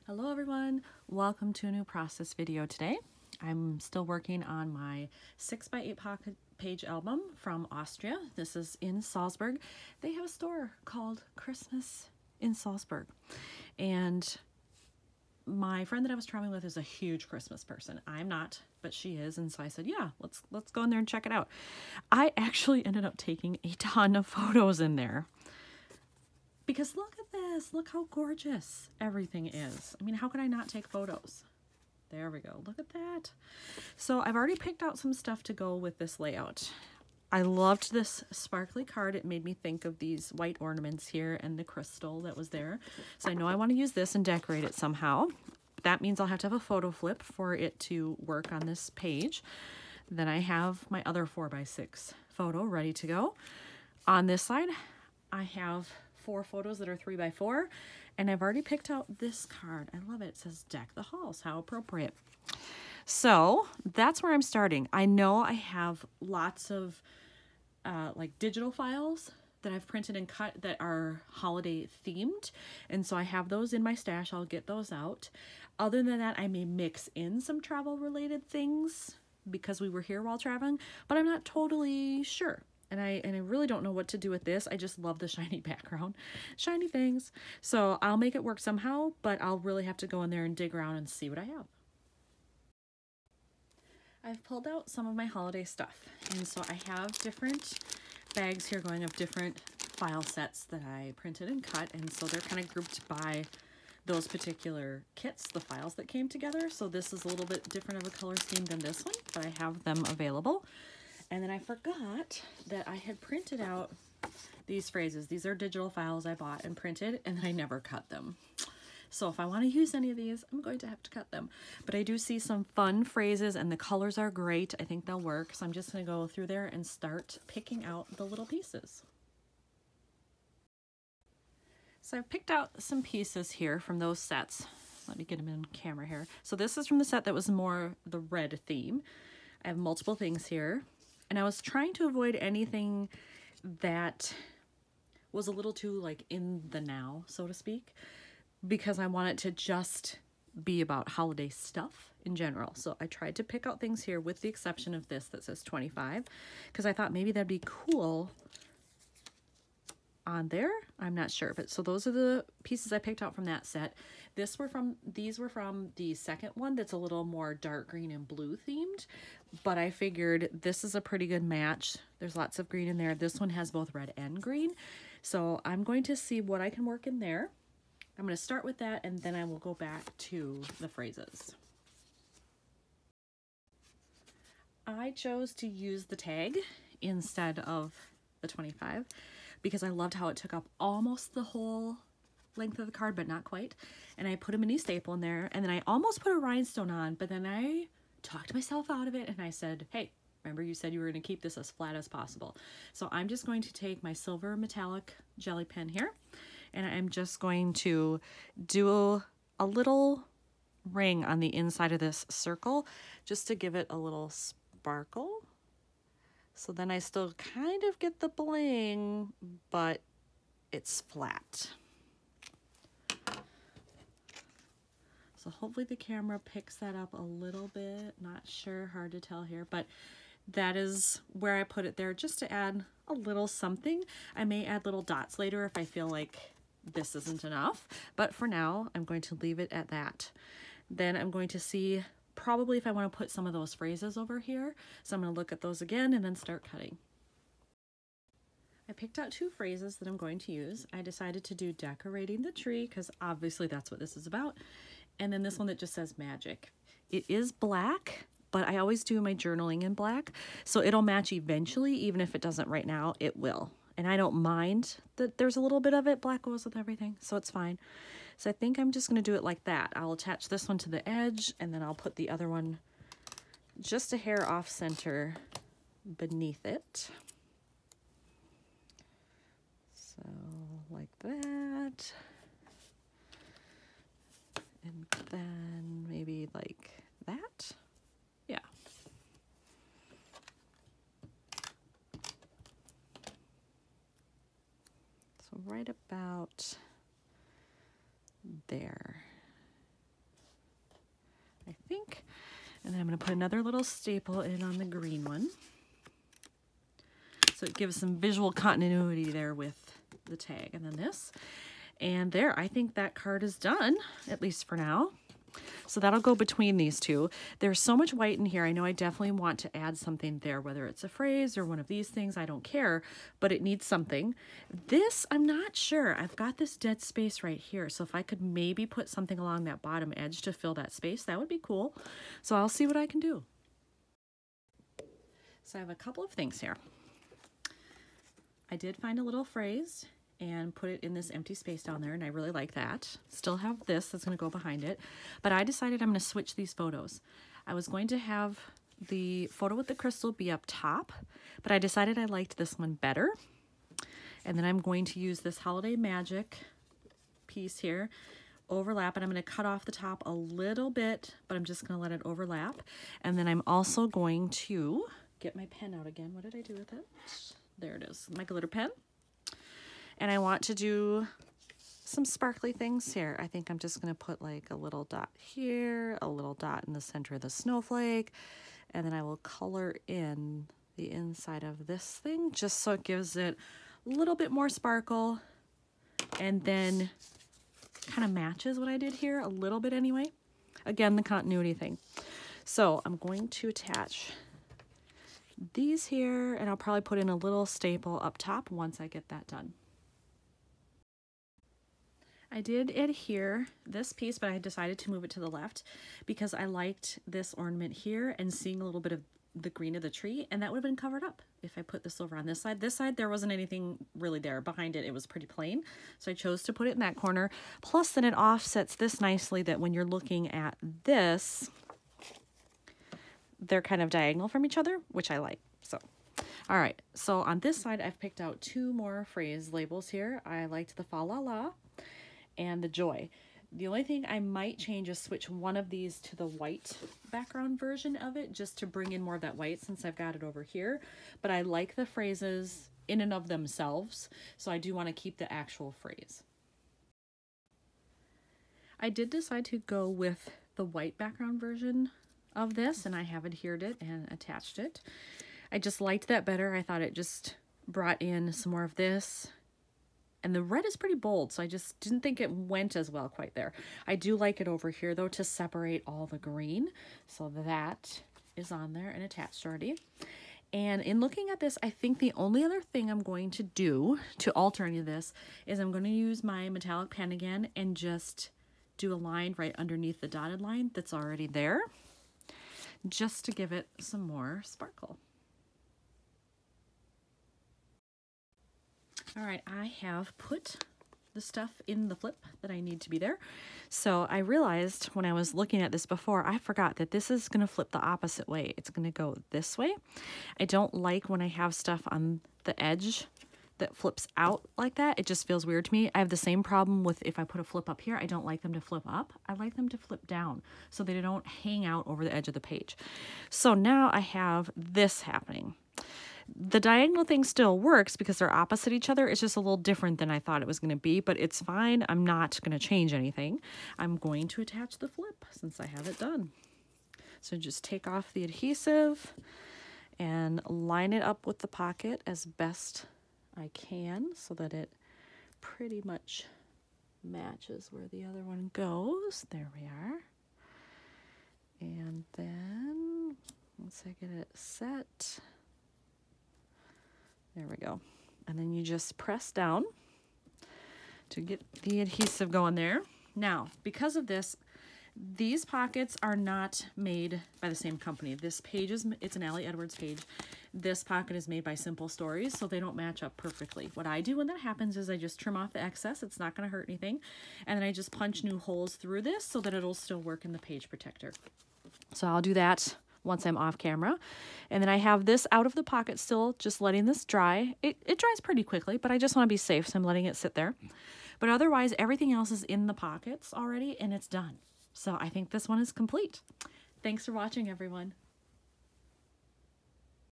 Hello everyone, welcome to a new process video today. I'm still working on my 6x8 pocket page album from Austria. This is in Salzburg. They have a store called Christmas in Salzburg. And my friend that I was traveling with is a huge Christmas person. I'm not, but she is. And so I said, yeah, let's go in there and check it out. I actually ended up taking a ton of photos in there. Because look at this, look how gorgeous everything is. I mean, how could I not take photos? There we go, look at that. So I've already picked out some stuff to go with this layout. I loved this sparkly card. It made me think of these white ornaments here and the crystal that was there. So I know I want to use this and decorate it somehow. That means I'll have to have a photo flip for it to work on this page. Then I have my other 4x6 photo ready to go. On this side, I have 4 photos that are 3x4, and I've already picked out this card. I love it. It says deck the halls. How appropriate. So that's where I'm starting. I know I have lots of like digital files that I've printed and cut that are holiday themed, and so I have those in my stash. I'll get those out. Other than that, I may mix in some travel related things because we were here while traveling, but I'm not totally sure. And I really don't know what to do with this. I just love the shiny background, shiny things. So I'll make it work somehow, but I'll really have to go in there and dig around and see what I have. I've pulled out some of my holiday stuff. And so I have different bags here going of different file sets that I printed and cut. And so they're kind of grouped by those particular kits, the files that came together. So this is a little bit different of a color scheme than this one, but I have them available. And then I forgot that I had printed out these phrases. These are digital files I bought and printed, and I never cut them. So if I want to use any of these, I'm going to have to cut them. But I do see some fun phrases, and the colors are great. I think they'll work. So I'm just going to go through there and start picking out the little pieces. So I've picked out some pieces here from those sets. Let me get them in camera here. So this is from the set that was more the red theme. I have multiple things here. And I was trying to avoid anything that was a little too like in the now, so to speak, because I want it to just be about holiday stuff in general. So I tried to pick out things here with the exception of this that says 25, because I thought maybe that'd be cool on there. I'm not sure, but so those are the pieces I picked out from that set. These were from the second one that's a little more dark green and blue themed, but I figured this is a pretty good match. There's lots of green in there. This one has both red and green, so I'm going to see what I can work in there. I'm going to start with that, and then I will go back to the phrases. I chose to use the tag instead of the 25 because I loved how it took up almost the whole length of the card, but not quite. And I put a mini staple in there, and then I almost put a rhinestone on, but then I talked myself out of it, and I said, hey, remember you said you were going to keep this as flat as possible. So I'm just going to take my silver metallic jelly pen here, and I'm just going to do a little ring on the inside of this circle just to give it a little sparkle. So then I still kind of get the bling, but it's flat. So hopefully the camera picks that up a little bit. Not sure, hard to tell here, but that is where I put it there just to add a little something. I may add little dots later if I feel like this isn't enough, but for now I'm going to leave it at that. Then I'm going to see probably if I want to put some of those phrases over here. So I'm going to look at those again and then start cutting. I picked out 2 phrases that I'm going to use. I decided to do decorating the tree because obviously that's what this is about. And then this one that just says magic. It is black, but I always do my journaling in black. So it'll match eventually, even if it doesn't right now, it will. And I don't mind that there's a little bit of it. Black goes with everything, so it's fine. So I think I'm just gonna do it like that. I'll attach this one to the edge, and then I'll put the other one just a hair off center beneath it. So like that. And then maybe like that. Yeah. So right about there. think. And then I'm going to put another little staple in on the green one. So it gives some visual continuity there with the tag. And then this. And there, I think that card is done, at least for now. So that'll go between these two. There's so much white in here. I know I definitely want to add something there, whether it's a phrase or one of these things, I don't care, but it needs something. This, I'm not sure. I've got this dead space right here. So if I could maybe put something along that bottom edge to fill that space, that would be cool. So I'll see what I can do. So I have a couple of things here. I did find a little phrase and put it in this empty space down there, and I really like that. Still have this that's going to go behind it, but I decided I'm going to switch these photos. I was going to have the photo with the crystal be up top, but I decided I liked this one better. And then I'm going to use this Holiday Magic piece here, overlap, and I'm going to cut off the top a little bit, but I'm just going to let it overlap. And then I'm also going to get my pen out again. What did I do with it? There it is, my glitter pen. And I want to do some sparkly things here. I think I'm just going to put like a little dot here, a little dot in the center of the snowflake, and then I will color in the inside of this thing just so it gives it a little bit more sparkle, and then kind of matches what I did here a little bit anyway. Again, the continuity thing. So I'm going to attach these here, and I'll probably put in a little staple up top once I get that done. I did adhere this piece, but I decided to move it to the left because I liked this ornament here and seeing a little bit of the green of the tree, and that would have been covered up if I put this over on this side. This side, there wasn't anything really there. Behind it, it was pretty plain, so I chose to put it in that corner. Plus, then it offsets this nicely that when you're looking at this, they're kind of diagonal from each other, which I like. So, all right, so on this side, I've picked out two more phrase labels here. I liked the Fa La La and the Joy. The only thing I might change is switch one of these to the white background version of it, just to bring in more of that white since I've got it over here. But I like the phrases in and of themselves, so I do want to keep the actual phrase. I did decide to go with the white background version of this, and I have adhered it and attached it. I just liked that better. I thought it just brought in some more of this. And the red is pretty bold, so I just didn't think it went as well quite there. I do like it over here, though, to separate all the green. So that is on there and attached already. And in looking at this, I think the only other thing I'm going to do to alter any of this is I'm going to use my metallic pen again and just do a line right underneath the dotted line that's already there, just to give it some more sparkle. All right, I have put the stuff in the flip that I need to be there. So I realized when I was looking at this before, I forgot that this is going to flip the opposite way. It's going to go this way. I don't like when I have stuff on the edge that flips out like that. It just feels weird to me. I have the same problem with if I put a flip up here. I don't like them to flip up. I like them to flip down so they don't hang out over the edge of the page. So now I have this happening. The diagonal thing still works because they're opposite each other. It's just a little different than I thought it was going to be, but it's fine. I'm not going to change anything. I'm going to attach the flip since I have it done. So just take off the adhesive and line it up with the pocket as best I can so that it pretty much matches where the other one goes. There we are. And then once I get it set, there we go. And then you just press down to get the adhesive going there. Now, because of this, these pockets are not made by the same company. This page it's an Allie Edwards page. This pocket is made by Simple Stories, so they don't match up perfectly. What I do when that happens is I just trim off the excess. It's not going to hurt anything. And then I just punch new holes through this so that it'll still work in the page protector. So I'll do that once I'm off camera. And then I have this out of the pocket still, just letting this dry. It dries pretty quickly, but I just want to be safe, so I'm letting it sit there. But otherwise, everything else is in the pockets already, and it's done. So I think this one is complete. Thanks for watching, everyone.